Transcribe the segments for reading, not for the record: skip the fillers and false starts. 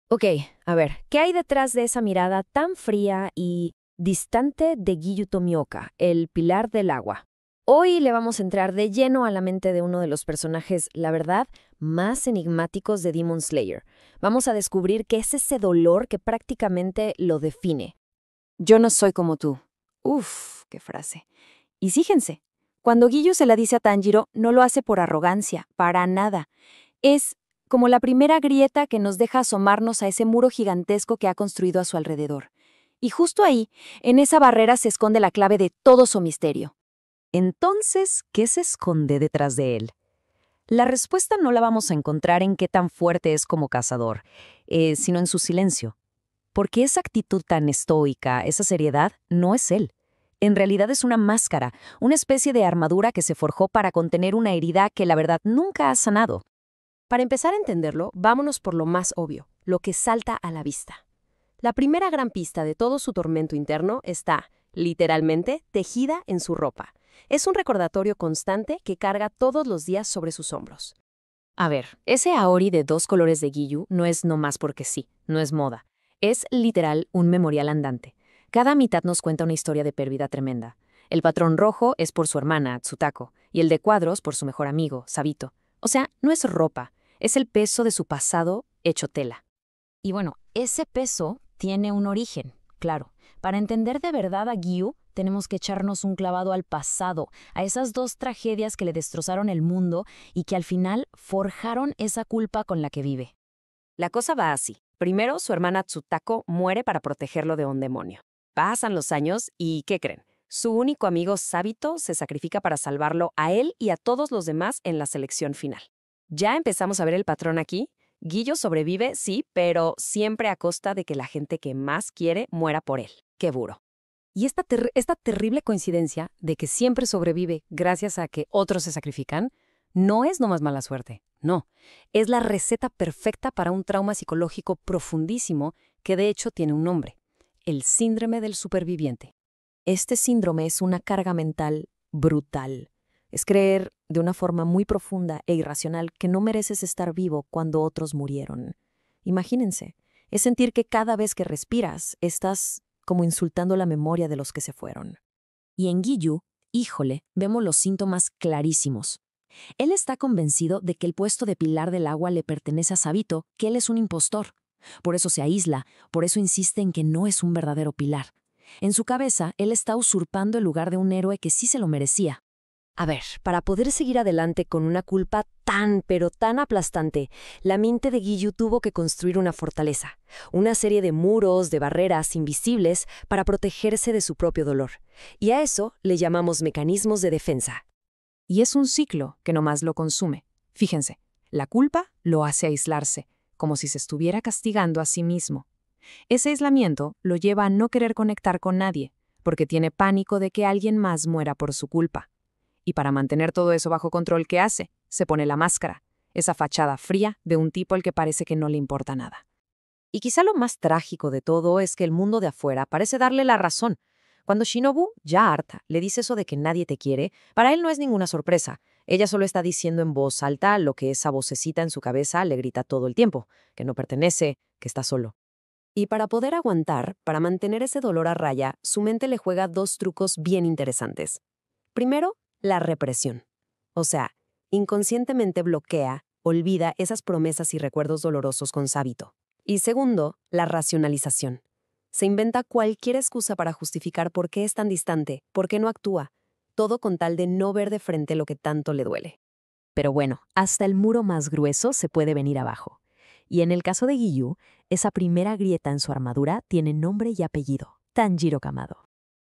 Ok, a ver, ¿qué hay detrás de esa mirada tan fría y distante de Giyu Tomioka, el pilar del agua? Hoy le vamos a entrar de lleno a la mente de uno de los personajes, la verdad, más enigmáticos de Demon Slayer. Vamos a descubrir qué es ese dolor que prácticamente lo define. Yo no soy como tú. Uf, qué frase. Y fíjense, cuando Guillo se la dice a Tanjiro, no lo hace por arrogancia, para nada. Es como la primera grieta que nos deja asomarnos a ese muro gigantesco que ha construido a su alrededor. Y justo ahí, en esa barrera se esconde la clave de todo su misterio. Entonces, ¿qué se esconde detrás de él? La respuesta no la vamos a encontrar en qué tan fuerte es como cazador, sino en su silencio. Porque esa actitud tan estoica, esa seriedad, no es él. En realidad es una máscara, una especie de armadura que se forjó para contener una herida que la verdad nunca ha sanado. Para empezar a entenderlo, vámonos por lo más obvio, lo que salta a la vista. La primera gran pista de todo su tormento interno está, literalmente, tejida en su ropa. Es un recordatorio constante que carga todos los días sobre sus hombros. A ver, ese Aori de 2 colores de Giyu no es nomás porque sí, no es moda. Es literal un memorial andante. Cada mitad nos cuenta una historia de pérdida tremenda. El patrón rojo es por su hermana, Tsutako, y el de cuadros por su mejor amigo, Sabito. O sea, no es ropa, es el peso de su pasado hecho tela. Y bueno, ese peso tiene un origen, claro. Para entender de verdad a Giyu, tenemos que echarnos un clavado al pasado, a esas 2 tragedias que le destrozaron el mundo y que al final forjaron esa culpa con la que vive. La cosa va así. Primero, su hermana Tsutako muere para protegerlo de un demonio. Pasan los años y, ¿qué creen? Su único amigo Sabito se sacrifica para salvarlo a él y a todos los demás en la selección final. Ya empezamos a ver el patrón aquí. Guillo sobrevive, sí, pero siempre a costa de que la gente que más quiere muera por él. ¡Qué burro! Y esta terrible coincidencia de que siempre sobrevive gracias a que otros se sacrifican, no es nomás mala suerte, no. Es la receta perfecta para un trauma psicológico profundísimo que de hecho tiene un nombre: el síndrome del superviviente. Este síndrome es una carga mental brutal. Es creer de una forma muy profunda e irracional que no mereces estar vivo cuando otros murieron. Imagínense, es sentir que cada vez que respiras estás como insultando la memoria de los que se fueron. Y en Giyu, híjole, vemos los síntomas clarísimos. Él está convencido de que el puesto de pilar del agua le pertenece a Sabito, que él es un impostor. Por eso se aísla, por eso insiste en que no es un verdadero pilar. En su cabeza, él está usurpando el lugar de un héroe que sí se lo merecía. A ver, para poder seguir adelante con una culpa tan, pero tan aplastante, la mente de Giyu tuvo que construir una fortaleza, una serie de muros, de barreras invisibles para protegerse de su propio dolor. Y a eso le llamamos mecanismos de defensa. Y es un ciclo que nomás lo consume. Fíjense, la culpa lo hace aislarse, como si se estuviera castigando a sí mismo. Ese aislamiento lo lleva a no querer conectar con nadie, porque tiene pánico de que alguien más muera por su culpa. Y para mantener todo eso bajo control, ¿qué hace? Se pone la máscara, esa fachada fría de un tipo al que parece que no le importa nada. Y quizá lo más trágico de todo es que el mundo de afuera parece darle la razón. Cuando Shinobu, ya harta, le dice eso de que nadie te quiere, para él no es ninguna sorpresa. Ella solo está diciendo en voz alta lo que esa vocecita en su cabeza le grita todo el tiempo, que no pertenece, que está solo. Y para poder aguantar, para mantener ese dolor a raya, su mente le juega 2 trucos bien interesantes. Primero, la represión. O sea, inconscientemente bloquea, olvida esas promesas y recuerdos dolorosos con Sabito. Y segundo, la racionalización. Se inventa cualquier excusa para justificar por qué es tan distante, por qué no actúa, todo con tal de no ver de frente lo que tanto le duele. Pero bueno, hasta el muro más grueso se puede venir abajo. Y en el caso de Giyu, esa primera grieta en su armadura tiene nombre y apellido: Tanjiro Kamado.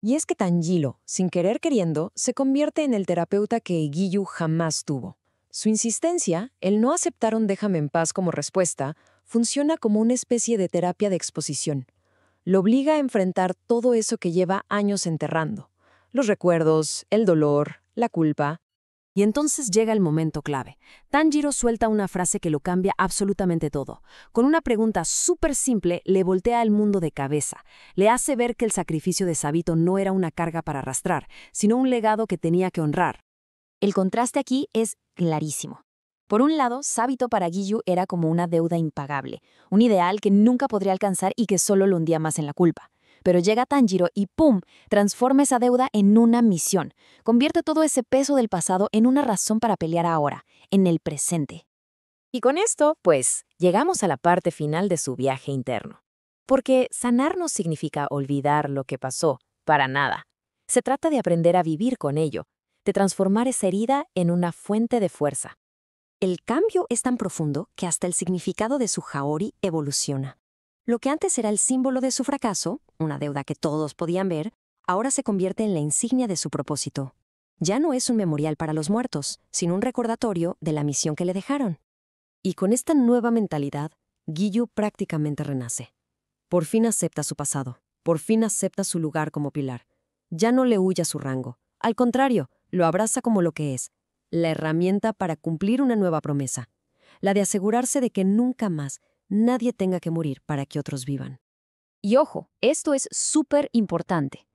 Y es que Tanjiro, sin querer queriendo, se convierte en el terapeuta que Giyu jamás tuvo. Su insistencia, el no aceptar un déjame en paz como respuesta, funciona como una especie de terapia de exposición. Lo obliga a enfrentar todo eso que lleva años enterrando. Los recuerdos, el dolor, la culpa. Y entonces llega el momento clave. Tanjiro suelta una frase que lo cambia absolutamente todo. Con una pregunta súper simple, le voltea el mundo de cabeza. Le hace ver que el sacrificio de Sabito no era una carga para arrastrar, sino un legado que tenía que honrar. El contraste aquí es clarísimo. Por un lado, Sábito para Giyu era como una deuda impagable, un ideal que nunca podría alcanzar y que solo lo hundía más en la culpa. Pero llega Tanjiro y ¡pum!, transforma esa deuda en una misión. Convierte todo ese peso del pasado en una razón para pelear ahora, en el presente. Y con esto, pues, llegamos a la parte final de su viaje interno. Porque sanar no significa olvidar lo que pasó, para nada. Se trata de aprender a vivir con ello, de transformar esa herida en una fuente de fuerza. El cambio es tan profundo que hasta el significado de su Haori evoluciona. Lo que antes era el símbolo de su fracaso, una deuda que todos podían ver, ahora se convierte en la insignia de su propósito. Ya no es un memorial para los muertos, sino un recordatorio de la misión que le dejaron. Y con esta nueva mentalidad, Giyu prácticamente renace. Por fin acepta su pasado, por fin acepta su lugar como pilar. Ya no le huye a su rango, al contrario, lo abraza como lo que es, la herramienta para cumplir una nueva promesa, la de asegurarse de que nunca más nadie tenga que morir para que otros vivan. Y ojo, esto es súper importante.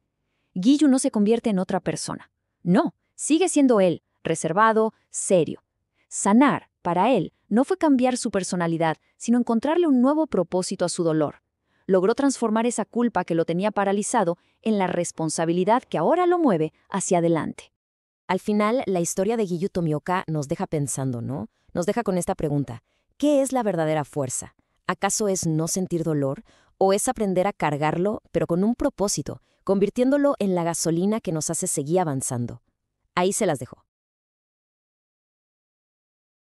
Giyu no se convierte en otra persona. No, sigue siendo él, reservado, serio. Sanar, para él, no fue cambiar su personalidad, sino encontrarle un nuevo propósito a su dolor. Logró transformar esa culpa que lo tenía paralizado en la responsabilidad que ahora lo mueve hacia adelante. Al final, la historia de Giyu Tomioka nos deja pensando, ¿no? Nos deja con esta pregunta: ¿qué es la verdadera fuerza? ¿Acaso es no sentir dolor? ¿O es aprender a cargarlo, pero con un propósito, convirtiéndolo en la gasolina que nos hace seguir avanzando? Ahí se las dejo.